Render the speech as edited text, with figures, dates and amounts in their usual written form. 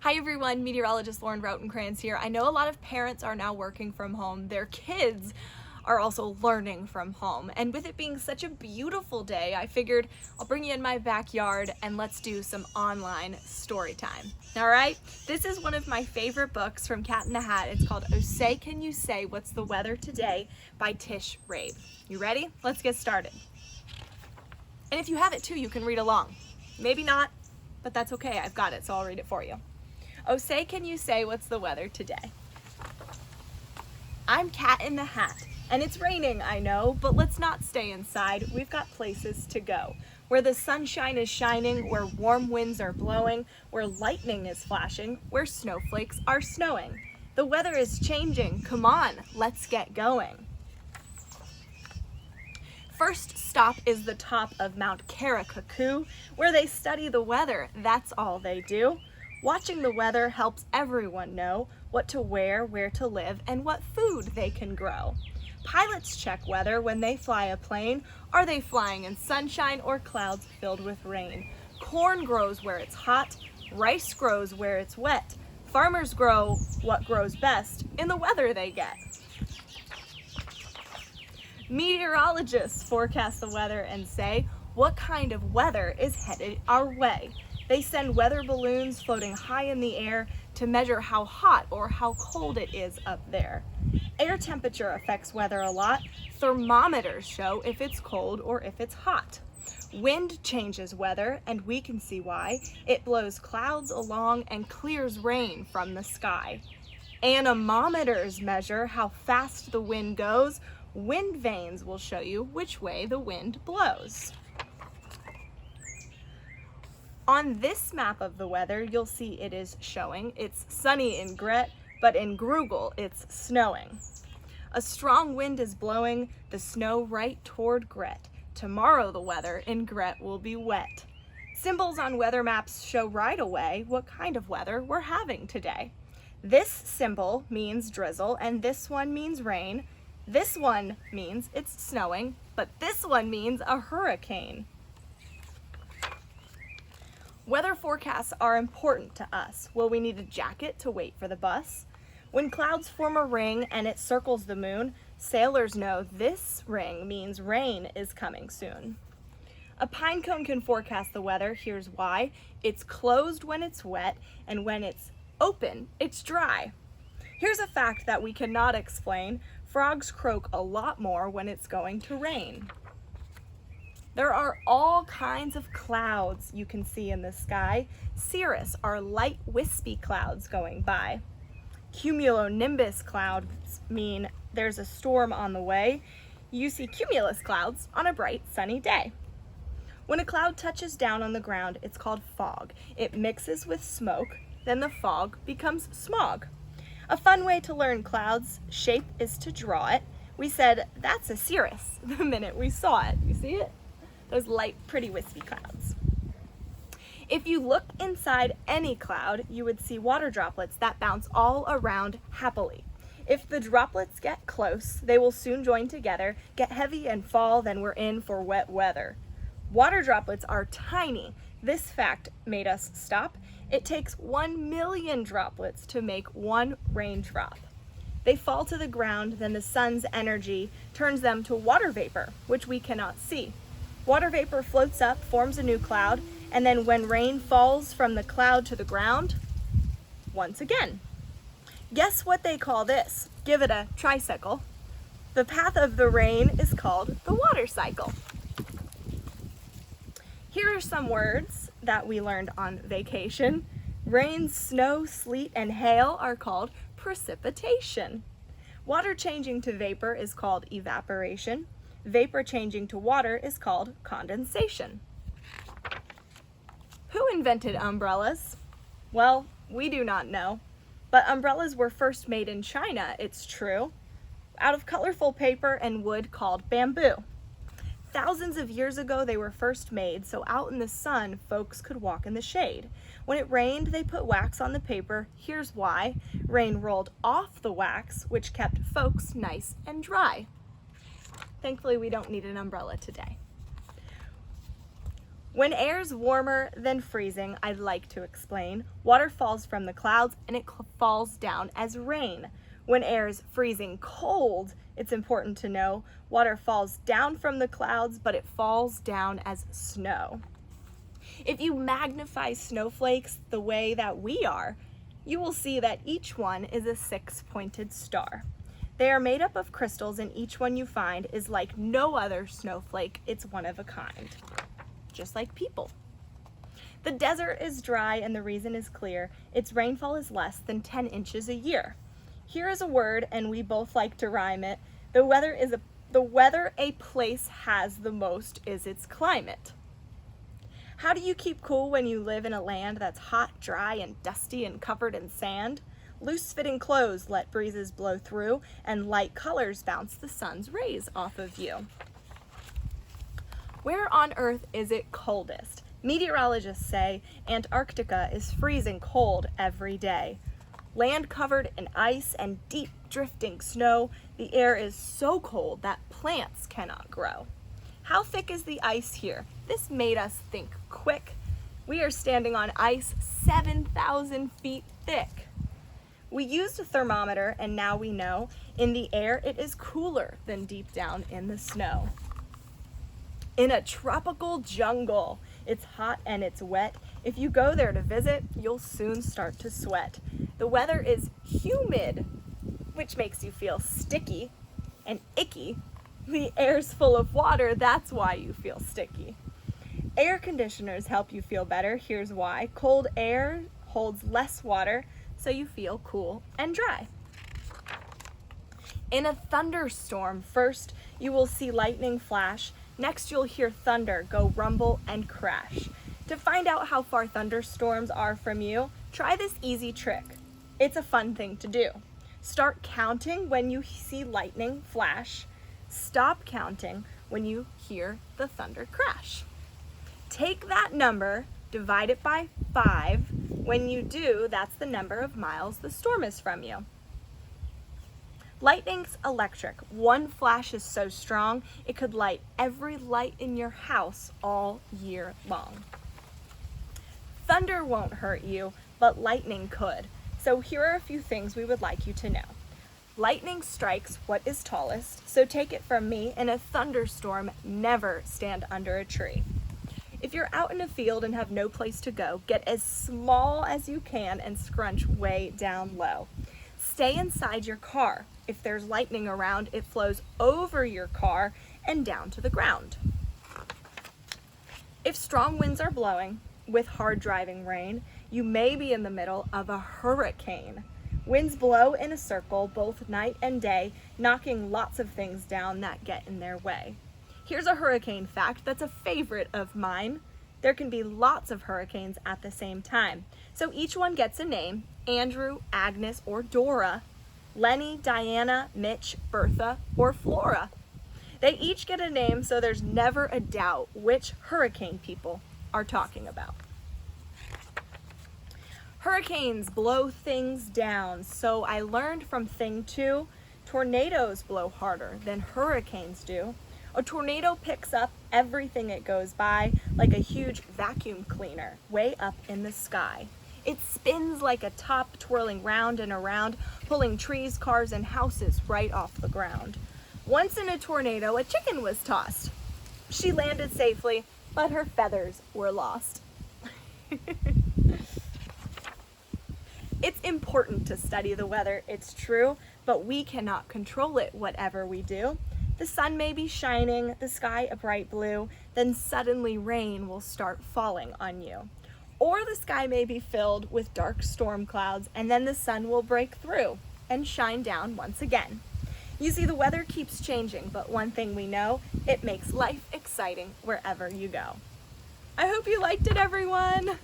Hi everyone, meteorologist Lauren Rautenkranz here. I know a lot of parents are now working from home. Their kids are also learning from home. And with it being such a beautiful day, I figured I'll bring you in my backyard and let's do some online story time. All right, this is one of my favorite books from Cat in the Hat. It's called Oh Say Can You Say What's the Weather Today by Tish Rabe. You ready? Let's get started. And if you have it too, you can read along. Maybe not, but that's okay. I've got it, so I'll read it for you. Oh, say can you say what's the weather today? I'm Cat in the Hat, and it's raining, I know, but let's not stay inside. We've got places to go. Where the sunshine is shining, where warm winds are blowing, where lightning is flashing, where snowflakes are snowing. The weather is changing. Come on, let's get going. First stop is the top of Mount Karakaku, where they study the weather. That's all they do. Watching the weather helps everyone know what to wear, where to live, and what food they can grow. Pilots check weather when they fly a plane. Are they flying in sunshine or clouds filled with rain? Corn grows where it's hot, rice grows where it's wet. Farmers grow what grows best in the weather they get. Meteorologists forecast the weather and say what kind of weather is headed our way. They send weather balloons floating high in the air to measure how hot or how cold it is up there. Air temperature affects weather a lot. Thermometers show if it's cold or if it's hot. Wind changes weather, and we can see why. It blows clouds along and clears rain from the sky. Anemometers measure how fast the wind goes. Wind vanes will show you which way the wind blows. On this map of the weather, you'll see it is showing. It's sunny in Gret, but in Grugel, it's snowing. A strong wind is blowing the snow right toward Gret. Tomorrow, the weather in Gret will be wet. Symbols on weather maps show right away what kind of weather we're having today. This symbol means drizzle, and this one means rain. This one means it's snowing, but this one means a hurricane. Weather forecasts are important to us. Will we need a jacket to wait for the bus? When clouds form a ring and it circles the moon, sailors know this ring means rain is coming soon. A pine cone can forecast the weather. Here's why. It's closed when it's wet, and when it's open, it's dry. Here's a fact that we cannot explain. Frogs croak a lot more when it's going to rain. There are all kinds of clouds you can see in the sky. Cirrus are light wispy clouds going by. Cumulonimbus clouds mean there's a storm on the way. You see cumulus clouds on a bright sunny day. When a cloud touches down on the ground, it's called fog. It mixes with smoke, then the fog becomes smog. A fun way to learn clouds shape is to draw it. We said, that's a cirrus the minute we saw it. You see it? Those light, pretty wispy clouds. If you look inside any cloud, you would see water droplets that bounce all around happily. If the droplets get close, they will soon join together, get heavy and fall, then we're in for wet weather. Water droplets are tiny. This fact made us stop. It takes 1 million droplets to make one raindrop. They fall to the ground, then the sun's energy turns them to water vapor, which we cannot see. Water vapor floats up, forms a new cloud, and then when rain falls from the cloud to the ground, once again. Guess what they call this? Give it a tricycle. The path of the rain is called the water cycle. Here are some words that we learned on vacation. Rain, snow, sleet, and hail are called precipitation. Water changing to vapor is called evaporation. Vapor changing to water is called condensation. Who invented umbrellas? Well, we do not know, but umbrellas were first made in China, it's true, out of colorful paper and wood called bamboo. Thousands of years ago, they were first made so out in the sun, folks could walk in the shade. When it rained, they put wax on the paper. Here's why. Rain rolled off the wax, which kept folks nice and dry. Thankfully, we don't need an umbrella today. When air's warmer than freezing, I'd like to explain, water falls from the clouds and it falls down as rain. When air's freezing cold, it's important to know, water falls down from the clouds, but it falls down as snow. If you magnify snowflakes the way that we are, you will see that each one is a six-pointed star. They are made up of crystals, and each one you find is like no other snowflake. It's one of a kind, just like people. The desert is dry, and the reason is clear. Its rainfall is less than 10 inches a year. Here is a word, and we both like to rhyme it. The weather a place has the most is its climate. How do you keep cool when you live in a land that's hot, dry, and dusty and covered in sand? Loose-fitting clothes let breezes blow through, and light colors bounce the sun's rays off of you. Where on earth is it coldest? Meteorologists say Antarctica is freezing cold every day. Land covered in ice and deep drifting snow, the air is so cold that plants cannot grow. How thick is the ice here? This made us think quick. We are standing on ice 7,000 feet thick. We used a thermometer, and now we know in the air it is cooler than deep down in the snow. In a tropical jungle, it's hot and it's wet. If you go there to visit, you'll soon start to sweat. The weather is humid, which makes you feel sticky and icky. The air's full of water, that's why you feel sticky. Air conditioners help you feel better. Here's why. Cold air holds less water, so you feel cool and dry. In a thunderstorm, first you will see lightning flash. Next you'll hear thunder go rumble and crash. To find out how far thunderstorms are from you, try this easy trick. It's a fun thing to do. Start counting when you see lightning flash. Stop counting when you hear the thunder crash. Take that number, divide it by 5. When you do, that's the number of miles the storm is from you. Lightning's electric. One flash is so strong, it could light every light in your house all year long. Thunder won't hurt you, but lightning could. So here are a few things we would like you to know. Lightning strikes what is tallest, so take it from me, in a thunderstorm, never stand under a tree. If you're out in a field and have no place to go, get as small as you can and scrunch way down low. Stay inside your car. If there's lightning around, it flows over your car and down to the ground. If strong winds are blowing with hard driving rain, you may be in the middle of a hurricane. Winds blow in a circle both night and day, knocking lots of things down that get in their way. Here's a hurricane fact that's a favorite of mine. There can be lots of hurricanes at the same time, so each one gets a name: Andrew, Agnes, or Dora, Lenny, Diana, Mitch, Bertha, or Flora. They each get a name, so there's never a doubt which hurricane people are talking about. Hurricanes blow things down, so I learned from thing 2, tornadoes blow harder than hurricanes do. A tornado picks up everything it goes by like a huge vacuum cleaner way up in the sky. It spins like a top, twirling round and around, pulling trees, cars, and houses right off the ground. Once in a tornado, a chicken was tossed. She landed safely, but her feathers were lost. It's important to study the weather, it's true, but we cannot control it whatever we do. The sun may be shining, the sky a bright blue, then suddenly rain will start falling on you. Or the sky may be filled with dark storm clouds, and then the sun will break through and shine down once again. You see, the weather keeps changing, but one thing we know, it makes life exciting wherever you go. I hope you liked it, everyone!